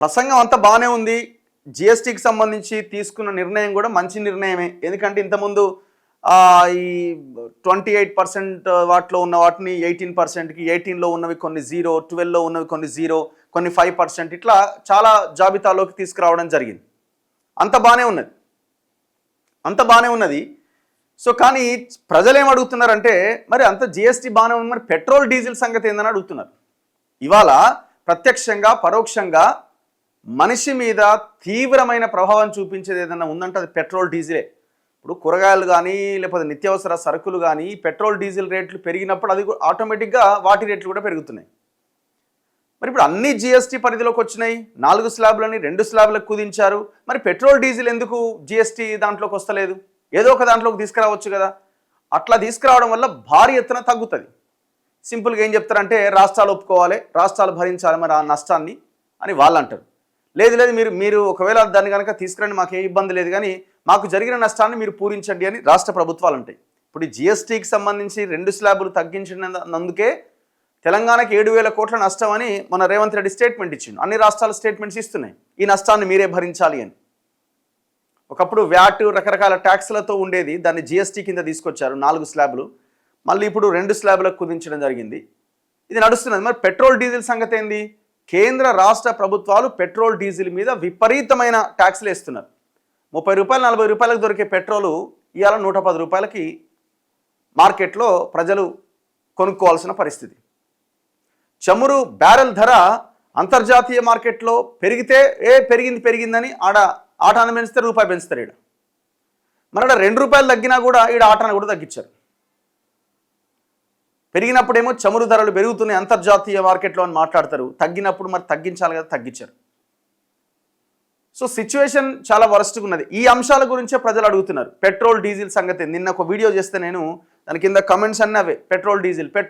ప్రసంగం అంతా బాగానే ఉంది. జిఎస్టీకి సంబంధించి తీసుకున్న నిర్ణయం కూడా మంచి నిర్ణయమే. ఎందుకంటే ఇంతకుముందు ఈ 28% వాటిలో ఉన్న వాటిని 18%కి, 18లో ఉన్నవి కొన్ని 0, 12లో ఉన్నవి కొన్ని 0, కొన్ని 5%, ఇట్లా చాలా జాబితాలోకి తీసుకురావడం జరిగింది. అంత బాగానే ఉన్నది, అంత బాగానే ఉన్నది. సో కానీ ప్రజలు ఏం అడుగుతున్నారంటే, మరి అంత జిఎస్టీ బాగానే ఉంది, మరి పెట్రోల్ డీజిల్ సంగతి ఏందని అడుగుతున్నారు. ఇవాళ ప్రత్యక్షంగా పరోక్షంగా మనిషి మీద తీవ్రమైన ప్రభావం చూపించేది ఏదన్నా ఉందంటే అది పెట్రోల్ డీజిలే. ఇప్పుడు కూరగాయలు కానీ లేకపోతే నిత్యావసర సరుకులు కానీ పెట్రోల్ డీజిల్ రేట్లు పెరిగినప్పుడు అది ఆటోమేటిక్గా వాటి రేట్లు కూడా పెరుగుతున్నాయి. మరి ఇప్పుడు అన్ని జిఎస్టీ పరిధిలోకి వచ్చినాయి. 4 స్లాబ్లని 2 స్లాబ్లకు కుదించారు. మరి పెట్రోల్ డీజిల్ ఎందుకు జిఎస్టీ దాంట్లోకి వస్తలేదు? ఏదో ఒక దాంట్లోకి తీసుకురావచ్చు కదా. అట్లా తీసుకురావడం వల్ల భారీ ఎత్తున తగ్గుతుంది. సింపుల్గా ఏం చెప్తారంటే రాష్ట్రాలు ఒప్పుకోవాలి, రాష్ట్రాలు భరించాలి మరి ఆ నష్టాన్ని అని వాళ్ళు అంటారు. లేదు లేదు మీరు ఒకవేళ దాన్ని కనుక తీసుకురండి, మాకు ఏ ఇబ్బంది లేదు, కానీ మాకు జరిగిన నష్టాన్ని మీరు పూరించండి అని రాష్ట్ర ప్రభుత్వాలు ఉంటాయి. ఇప్పుడు ఈ జిఎస్టీకి సంబంధించి 2 స్లాబులు తగ్గించినందుకే తెలంగాణకి 7,000 కోట్ల నష్టం అని మన రేవంత్ రెడ్డి స్టేట్మెంట్ ఇచ్చిండు. అన్ని రాష్ట్రాలు స్టేట్మెంట్స్ ఇస్తున్నాయి, ఈ నష్టాన్ని మీరే భరించాలి అని. ఒకప్పుడు వ్యాట్ రకరకాల ట్యాక్స్లతో ఉండేది, దాన్ని జిఎస్టీ కింద తీసుకొచ్చారు 4 స్లాబులు. మళ్ళీ ఇప్పుడు 2 స్లాబులకు కుదించడం జరిగింది. ఇది నడుస్తున్నది. మరి పెట్రోల్ డీజిల్ సంగతి ఏంది? కేంద్ర రాష్ట్ర ప్రభుత్వాలు పెట్రోల్ డీజిల్ మీద విపరీతమైన ట్యాక్స్లు వేస్తున్నారు. 30 రూపాయలు 40 రూపాయలకు దొరికే పెట్రోలు ఇవాళ 110 రూపాయలకి మార్కెట్లో ప్రజలు కొనుక్కోవాల్సిన పరిస్థితి. చమురు బ్యారెల్ ధర అంతర్జాతీయ మార్కెట్లో పెరిగితే పెరిగిందని ఆటాన్ని పెంచితే రూపాయి పెంచుతారు. ఈడ మరి 2 రూపాయలు తగ్గినా కూడా ఈడ ఆటాన్ని కూడా తగ్గించారు. పెరిగినప్పుడేమో చమురు ధరలు పెరుగుతున్నాయి అంతర్జాతీయ మార్కెట్లో అని మాట్లాడతారు, తగ్గినప్పుడు మరి తగ్గించాలి కదా, తగ్గించారు. సో సిచ్యువేషన్ చాలా వరస్ట్గా ఉన్నది. ఈ అంశాల గురించే ప్రజలు అడుగుతున్నారు. పెట్రోల్ డీజిల్ సంగతి నిన్న ఒక వీడియో చేస్తే నేను దాని కింద కమెంట్స్ అన్నీ అవే, పెట్రోల్ డీజిల్